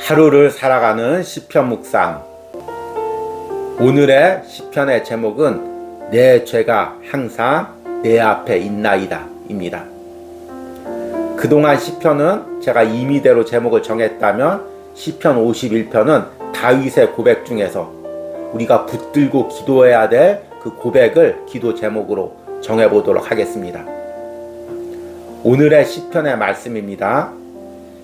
하루를 살아가는 시편 묵상. 오늘의 시편의 제목은 내 죄가 항상 내 앞에 있나이다 입니다. 그동안 시편은 제가 임의대로 제목을 정했다면 시편 51편은 다윗의 고백 중에서 우리가 붙들고 기도해야 될 그 고백을 기도 제목으로 정해보도록 하겠습니다. 오늘의 시편의 말씀입니다.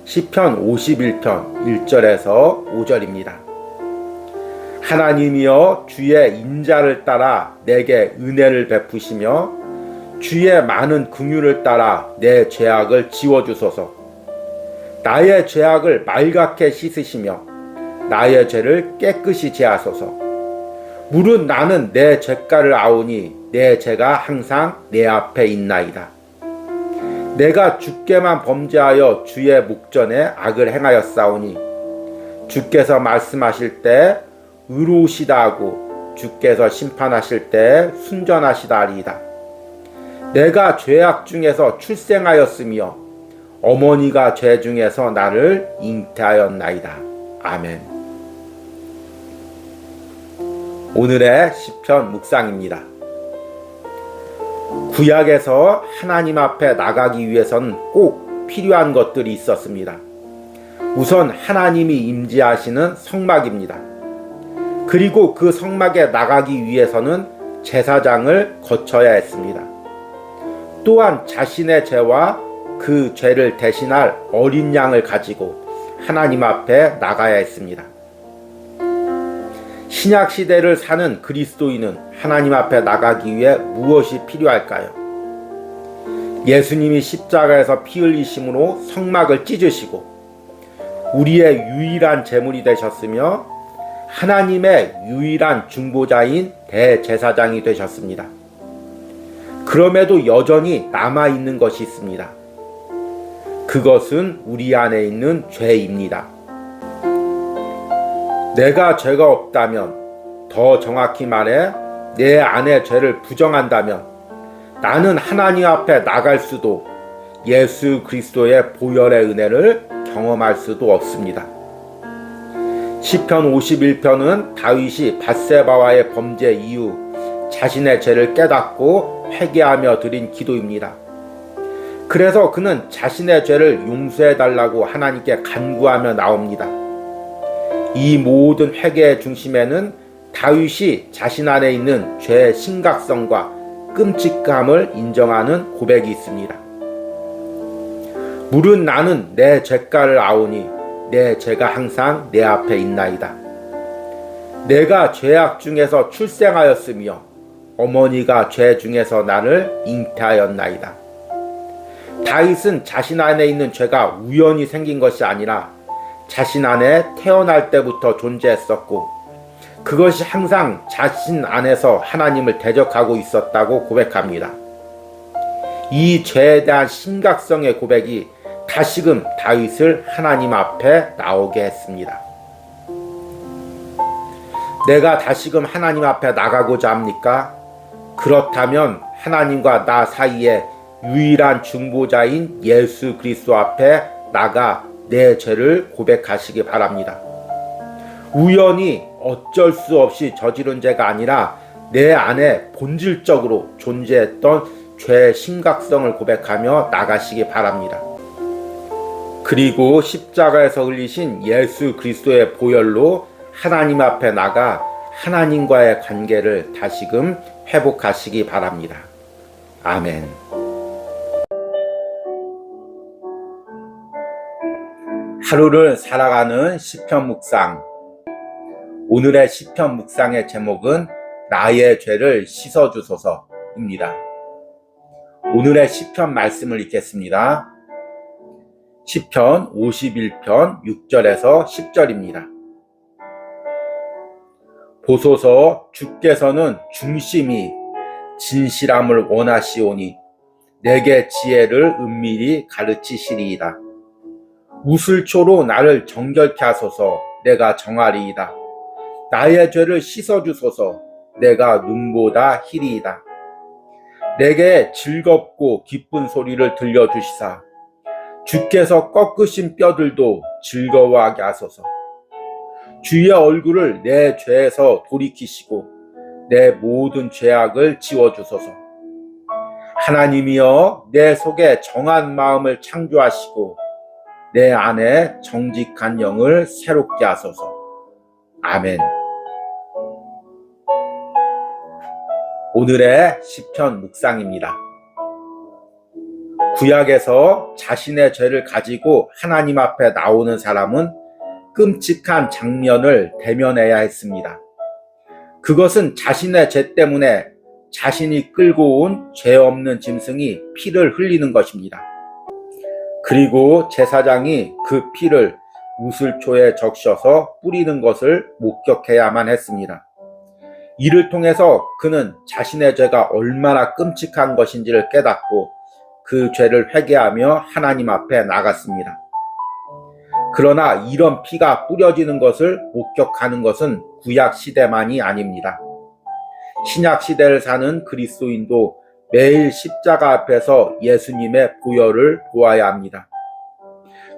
시편 51편 1절에서 5절입니다. 하나님이여 주의 인자를 따라 내게 은혜를 베푸시며 주의 많은 긍휼을 따라 내 죄악을 지워주소서. 나의 죄악을 말갛게 씻으시며 나의 죄를 깨끗이 제하소서. 무릇 나는 내 죄가를 아오니 내 죄가 항상 내 앞에 있나이다. 내가 주께만 범죄하여 주의 목전에 악을 행하였사오니 주께서 말씀하실 때 의로우시다 하고 주께서 심판하실 때 순전하시다리이다. 내가 죄악 중에서 출생하였으며 어머니가 죄 중에서 나를 잉태하였나이다. 아멘. 오늘의 시편 묵상입니다. 구약에서 하나님 앞에 나가기 위해서는 꼭 필요한 것들이 있었습니다. 우선 하나님이 임재하시는 성막입니다. 그리고 그 성막에 나가기 위해서는 제사장을 거쳐야 했습니다. 또한 자신의 죄와 그 죄를 대신할 어린 양을 가지고 하나님 앞에 나가야 했습니다. 신약 시대를 사는 그리스도인은 하나님 앞에 나가기 위해 무엇이 필요할까요? 예수님이 십자가에서 피 흘리심으로 성막을 찢으시고 우리의 유일한 제물이 되셨으며 하나님의 유일한 중보자인 대제사장이 되셨습니다. 그럼에도 여전히 남아있는 것이 있습니다. 그것은 우리 안에 있는 죄입니다. 내가 죄가 없다면, 더 정확히 말해 내 안의 죄를 부정한다면 나는 하나님 앞에 나갈 수도 예수 그리스도의 보혈의 은혜를 경험할 수도 없습니다. 시편 51편은 다윗이 밧세바와의 범죄 이후 자신의 죄를 깨닫고 회개하며 드린 기도입니다. 그래서 그는 자신의 죄를 용서해달라고 하나님께 간구하며 나옵니다. 이 모든 회개의 중심에는 다윗이 자신 안에 있는 죄의 심각성과 끔찍함을 인정하는 고백이 있습니다. 무릇 나는 내 죄가를 아오니 내 죄가 항상 내 앞에 있나이다. 내가 죄악 중에서 출생하였으며 어머니가 죄 중에서 나를 잉태하였나이다. 다윗은 자신 안에 있는 죄가 우연히 생긴 것이 아니라 자신 안에 태어날 때부터 존재했었고 그것이 항상 자신 안에서 하나님을 대적하고 있었다고 고백합니다. 이 죄에 대한 심각성의 고백이 다시금 다윗을 하나님 앞에 나오게 했습니다. 내가 다시금 하나님 앞에 나가고자 합니까? 그렇다면 하나님과 나 사이에 유일한 중보자인 예수 그리스도 앞에 나가 내 죄를 고백하시기 바랍니다. 우연히 어쩔 수 없이 저지른 죄가 아니라 내 안에 본질적으로 존재했던 죄의 심각성을 고백하며 나가시기 바랍니다. 그리고 십자가에서 흘리신 예수 그리스도의 보혈로 하나님 앞에 나가 하나님과의 관계를 다시금 회복하시기 바랍니다. 아멘. 하루를 살아가는 시편 묵상. 오늘의 시편 묵상의 제목은 나의 죄를 씻어주소서입니다. 오늘의 시편 말씀을 읽겠습니다. 시편 51편 6절에서 10절입니다. 보소서 주께서는 중심이 진실함을 원하시오니 내게 지혜를 은밀히 가르치시리이다. 우슬초로 나를 정결케 하소서. 내가 정하리이다. 나의 죄를 씻어주소서. 내가 눈보다 희리이다. 내게 즐겁고 기쁜 소리를 들려주시사 주께서 꺾으신 뼈들도 즐거워하게 하소서. 주의 얼굴을 내 죄에서 돌이키시고 내 모든 죄악을 지워주소서. 하나님이여, 내 속에 정한 마음을 창조하시고 내 안에 정직한 영을 새롭게 하소서. 아멘. 오늘의 시편 묵상입니다. 구약에서 자신의 죄를 가지고 하나님 앞에 나오는 사람은 끔찍한 장면을 대면해야 했습니다. 그것은 자신의 죄 때문에 자신이 끌고 온 죄 없는 짐승이 피를 흘리는 것입니다. 그리고 제사장이 그 피를 우슬초에 적셔서 뿌리는 것을 목격해야만 했습니다. 이를 통해서 그는 자신의 죄가 얼마나 끔찍한 것인지를 깨닫고 그 죄를 회개하며 하나님 앞에 나갔습니다. 그러나 이런 피가 뿌려지는 것을 목격하는 것은 구약 시대만이 아닙니다. 신약 시대를 사는 그리스도인도 매일 십자가 앞에서 예수님의 보혈을 보아야 합니다.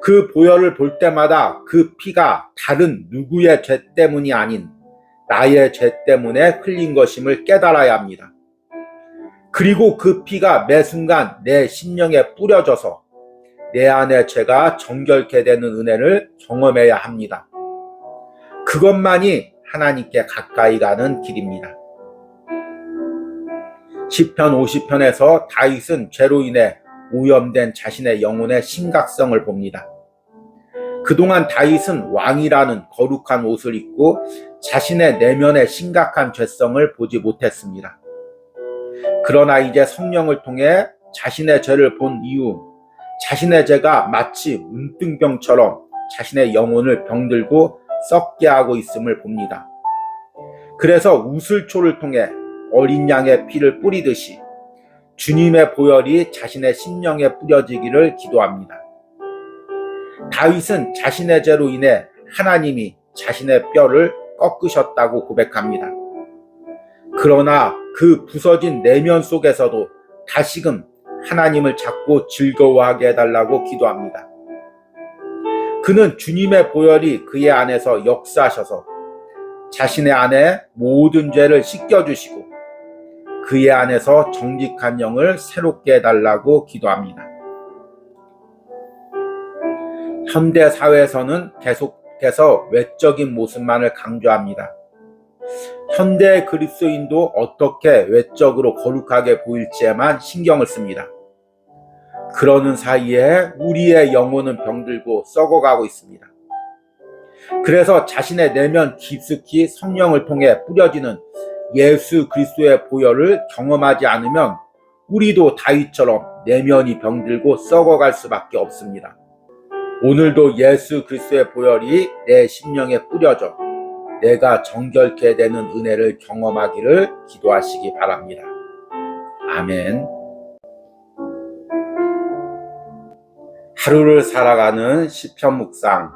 그 보혈을 볼 때마다 그 피가 다른 누구의 죄 때문이 아닌 나의 죄 때문에 흘린 것임을 깨달아야 합니다. 그리고 그 피가 매 순간 내 심령에 뿌려져서 내 안의 죄가 정결케 되는 은혜를 경험해야 합니다. 그것만이 하나님께 가까이 가는 길입니다. 시편 50편에서 다윗은 죄로 인해 오염된 자신의 영혼의 심각성을 봅니다. 그동안 다윗은 왕이라는 거룩한 옷을 입고 자신의 내면의 심각한 죄성을 보지 못했습니다. 그러나 이제 성령을 통해 자신의 죄를 본 이후 자신의 죄가 마치 문둥병처럼 자신의 영혼을 병들고 썩게 하고 있음을 봅니다. 그래서 우슬초를 통해 어린 양의 피를 뿌리듯이 주님의 보혈이 자신의 심령에 뿌려지기를 기도합니다. 다윗은 자신의 죄로 인해 하나님이 자신의 뼈를 꺾으셨다고 고백합니다. 그러나 그 부서진 내면 속에서도 다시금 하나님을 찾고 즐거워하게 해달라고 기도합니다. 그는 주님의 보혈이 그의 안에서 역사하셔서 자신의 안에 모든 죄를 씻겨주시고 그의 안에서 정직한 영을 새롭게 해달라고 기도합니다. 현대 사회에서는 계속해서 외적인 모습만을 강조합니다. 현대 그리스도인도 어떻게 외적으로 거룩하게 보일지에만 신경을 씁니다. 그러는 사이에 우리의 영혼은 병들고 썩어가고 있습니다. 그래서 자신의 내면 깊숙이 성령을 통해 뿌려지는 예수 그리스도의 보혈을 경험하지 않으면 우리도 다윗처럼 내면이 병들고 썩어갈 수밖에 없습니다. 오늘도 예수 그리스도의 보혈이 내 심령에 뿌려져 내가 정결케 되는 은혜를 경험하기를 기도하시기 바랍니다. 아멘. 하루를 살아가는 시편 묵상.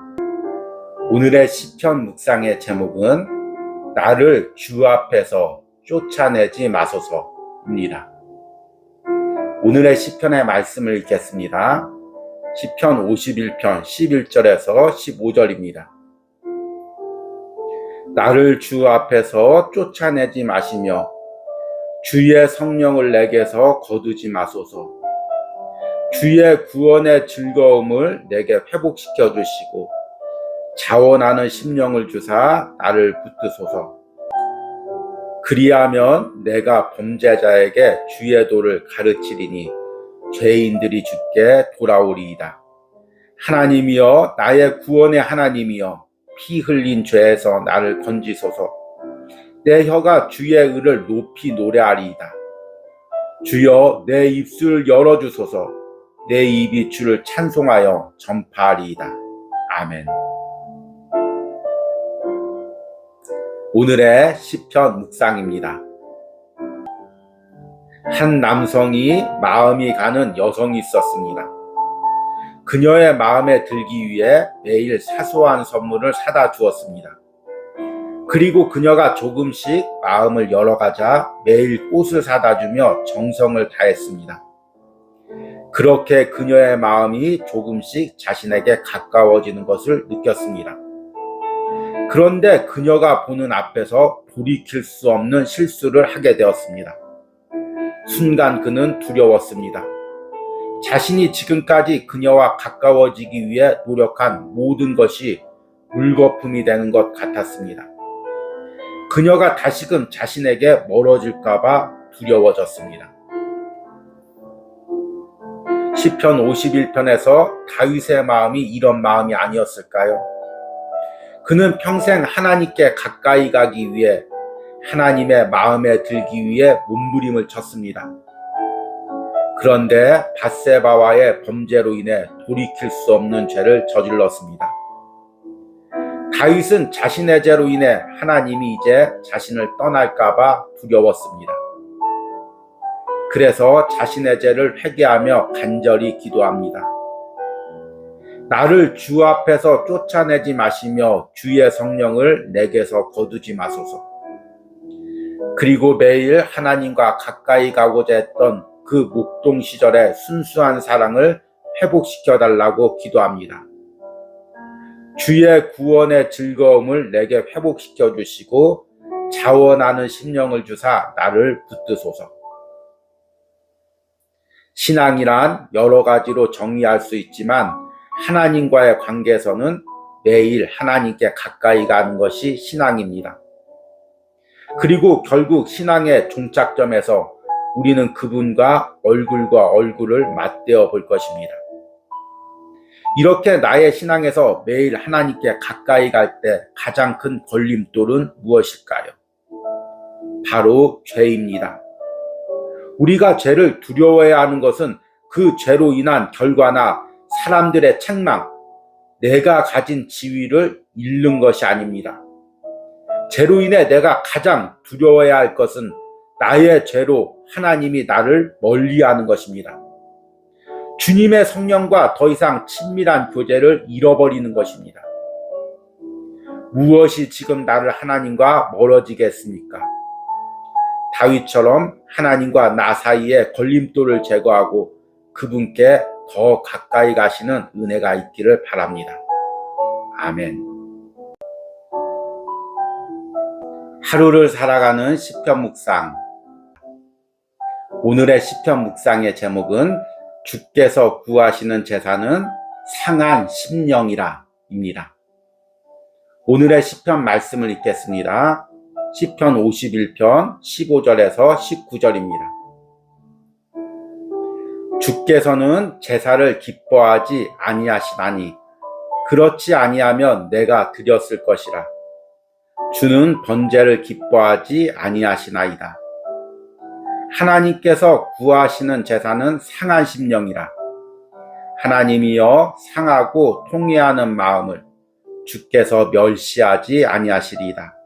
오늘의 시편 묵상의 제목은 나를 주 앞에서 쫓아내지 마소서입니다. 오늘의 시편의 말씀을 읽겠습니다. 시편 51편 11절에서 15절입니다. 나를 주 앞에서 쫓아내지 마시며 주의 성령을 내게서 거두지 마소서. 주의 구원의 즐거움을 내게 회복시켜 주시고 자원하는 심령을 주사 나를 붙드소서. 그리하면 내가 범죄자에게 주의 도를 가르치리니 죄인들이 주께 돌아오리이다. 하나님이여, 나의 구원의 하나님이여, 피 흘린 죄에서 나를 건지소서. 내 혀가 주의 의를 높이 노래하리이다. 주여, 내 입술을 열어주소서. 내 입이 주를 찬송하여 전파하리이다. 아멘. 오늘의 시편 묵상입니다. 한 남성이 마음이 가는 여성이 있었습니다. 그녀의 마음에 들기 위해 매일 사소한 선물을 사다 주었습니다. 그리고 그녀가 조금씩 마음을 열어가자 매일 꽃을 사다 주며 정성을 다했습니다. 그렇게 그녀의 마음이 조금씩 자신에게 가까워지는 것을 느꼈습니다. 그런데 그녀가 보는 앞에서 돌이킬 수 없는 실수를 하게 되었습니다. 순간 그는 두려웠습니다. 자신이 지금까지 그녀와 가까워지기 위해 노력한 모든 것이 물거품이 되는 것 같았습니다. 그녀가 다시금 자신에게 멀어질까봐 두려워졌습니다. 시편 51편에서 다윗의 마음이 이런 마음이 아니었을까요? 그는 평생 하나님께 가까이 가기 위해 하나님의 마음에 들기 위해 몸부림을 쳤습니다. 그런데 밧세바와의 범죄로 인해 돌이킬 수 없는 죄를 저질렀습니다. 다윗은 자신의 죄로 인해 하나님이 이제 자신을 떠날까봐 두려웠습니다. 그래서 자신의 죄를 회개하며 간절히 기도합니다. 나를 주 앞에서 쫓아내지 마시며 주의 성령을 내게서 거두지 마소서. 그리고 매일 하나님과 가까이 가고자 했던 그 목동 시절의 순수한 사랑을 회복시켜 달라고 기도합니다. 주의 구원의 즐거움을 내게 회복시켜 주시고 자원하는 심령을 주사 나를 붙드소서. 신앙이란 여러 가지로 정의할 수 있지만 하나님과의 관계에서는 매일 하나님께 가까이 가는 것이 신앙입니다. 그리고 결국 신앙의 종착점에서 우리는 그분과 얼굴과 얼굴을 맞대어 볼 것입니다. 이렇게 나의 신앙에서 매일 하나님께 가까이 갈 때 가장 큰 걸림돌은 무엇일까요? 바로 죄입니다. 우리가 죄를 두려워해야 하는 것은 그 죄로 인한 결과나 사람들의 책망, 내가 가진 지위를 잃는 것이 아닙니다. 죄로 인해 내가 가장 두려워해야 할 것은 나의 죄로 하나님이 나를 멀리하는 것입니다. 주님의 성령과 더 이상 친밀한 교제를 잃어버리는 것입니다. 무엇이 지금 나를 하나님과 멀어지게 했습니까? 다윗처럼 하나님과 나 사이에 걸림돌을 제거하고 그분께 더 가까이 가시는 은혜가 있기를 바랍니다. 아멘. 하루를 살아가는 시편 묵상. 오늘의 시편 묵상의 제목은 주께서 구하시는 제사는 상한 심령이라 입니다. 오늘의 시편 말씀을 읽겠습니다. 시편 51편 15절에서 19절입니다. 주께서는 제사를 기뻐하지 아니하시나니 그렇지 아니하면 내가 드렸을 것이라. 주는 번제를 기뻐하지 아니하시나이다. 하나님께서 구하시는 제사는 상한 심령이라. 하나님이여 상하고 통회하는 마음을 주께서 멸시하지 아니하시리이다.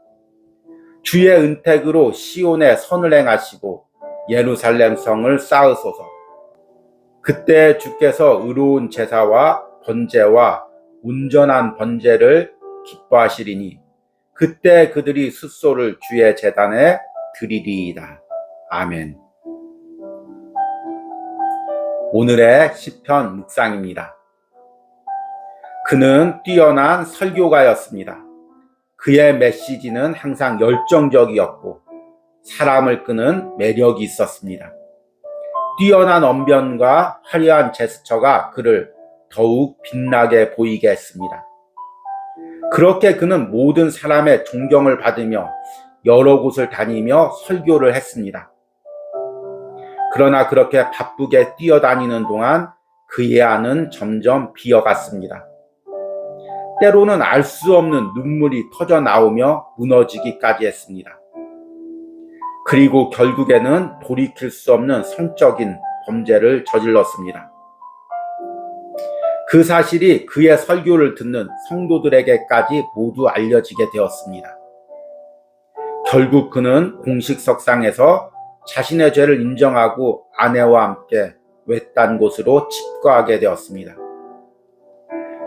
주의 은택으로 시온에 선을 행하시고 예루살렘 성을 쌓으소서. 그때 주께서 의로운 제사와 번제와 온전한 번제를 기뻐하시리니 그때 그들이 숫소를 주의 제단에 드리리이다. 아멘. 오늘의 시편 묵상입니다. 그는 뛰어난 설교가였습니다. 그의 메시지는 항상 열정적이었고 사람을 끄는 매력이 있었습니다. 뛰어난 언변과 화려한 제스처가 그를 더욱 빛나게 보이게 했습니다. 그렇게 그는 모든 사람의 존경을 받으며 여러 곳을 다니며 설교를 했습니다. 그러나 그렇게 바쁘게 뛰어다니는 동안 그의 안은 점점 비어갔습니다. 때로는 알 수 없는 눈물이 터져 나오며 무너지기까지 했습니다. 그리고 결국에는 돌이킬 수 없는 성적인 범죄를 저질렀습니다. 그 사실이 그의 설교를 듣는 성도들에게까지 모두 알려지게 되었습니다. 결국 그는 공식 석상에서 자신의 죄를 인정하고 아내와 함께 외딴 곳으로 집거하게 되었습니다.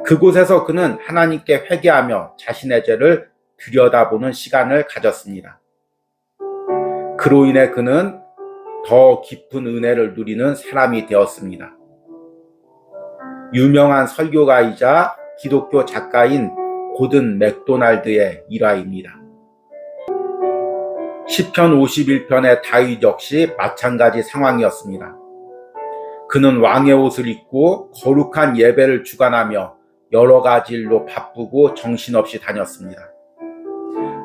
그곳에서 그는 하나님께 회개하며 자신의 죄를 들여다보는 시간을 가졌습니다. 그로 인해 그는 더 깊은 은혜를 누리는 사람이 되었습니다. 유명한 설교가이자 기독교 작가인 고든 맥도날드의 일화입니다. 시편 51편의 다윗 역시 마찬가지 상황이었습니다. 그는 왕의 옷을 입고 거룩한 예배를 주관하며 여러 가지 일로 바쁘고 정신없이 다녔습니다.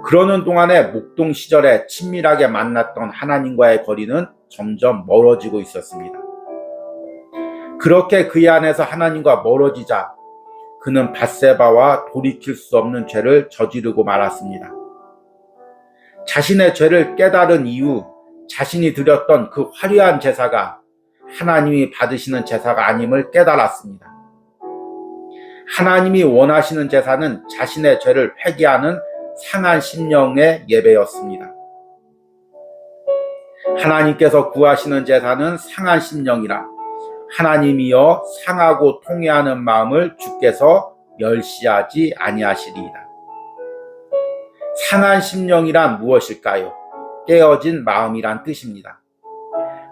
그러는 동안에 목동 시절에 친밀하게 만났던 하나님과의 거리는 점점 멀어지고 있었습니다. 그렇게 그의 안에서 하나님과 멀어지자 그는 밧세바와 돌이킬 수 없는 죄를 저지르고 말았습니다. 자신의 죄를 깨달은 이후 자신이 드렸던 그 화려한 제사가 하나님이 받으시는 제사가 아님을 깨달았습니다. 하나님이 원하시는 제사는 자신의 죄를 회개하는 상한 심령의 예배였습니다. 하나님께서 구하시는 제사는 상한 심령이라 하나님이여 상하고 통회하는 마음을 주께서 멸시하지 아니하시리이다. 상한 심령이란 무엇일까요? 깨어진 마음이란 뜻입니다.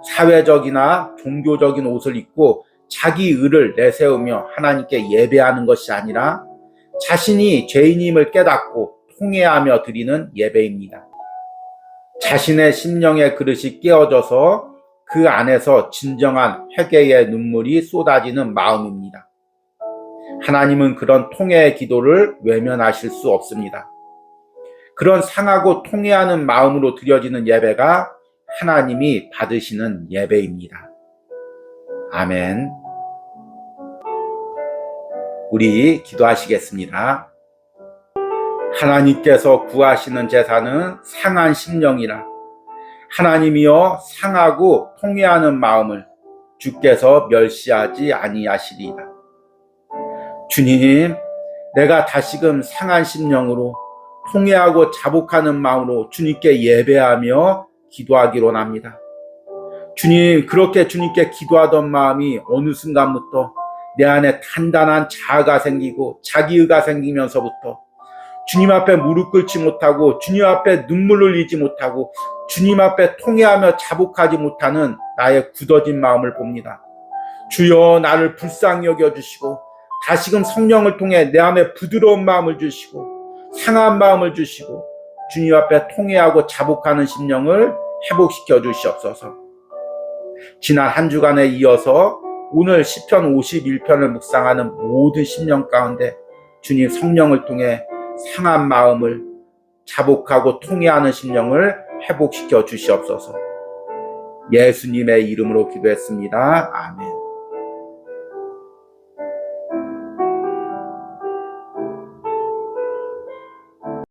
사회적이나 종교적인 옷을 입고 자기 의를 내세우며 하나님께 예배하는 것이 아니라 자신이 죄인임을 깨닫고 통회하며 드리는 예배입니다. 자신의 심령의 그릇이 깨어져서 그 안에서 진정한 회개의 눈물이 쏟아지는 마음입니다. 하나님은 그런 통회의 기도를 외면하실 수 없습니다. 그런 상하고 통회하는 마음으로 드려지는 예배가 하나님이 받으시는 예배입니다. 아멘. 우리 기도하시겠습니다. 하나님께서 구하시는 제사는 상한 심령이라 하나님이여 상하고 통회하는 마음을 주께서 멸시하지 아니하시리이다. 주님, 내가 다시금 상한 심령으로 통회하고 자복하는 마음으로 주님께 예배하며 기도하기로 합니다. 주님, 그렇게 주님께 기도하던 마음이 어느 순간부터 내 안에 단단한 자아가 생기고 자기의가 생기면서부터 주님 앞에 무릎 꿇지 못하고 주님 앞에 눈물 흘리지 못하고 주님 앞에 통회하며 자복하지 못하는 나의 굳어진 마음을 봅니다. 주여, 나를 불쌍히 여겨주시고 다시금 성령을 통해 내 안에 부드러운 마음을 주시고 상한 마음을 주시고 주님 앞에 통회하고 자복하는 심령을 회복시켜 주시옵소서. 지난 한 주간에 이어서 오늘 시편 51편을 묵상하는 모든 심령 가운데 주님 성령을 통해 상한 마음을 자복하고 통회하는 심령을 회복시켜 주시옵소서. 예수님의 이름으로 기도했습니다. 아멘.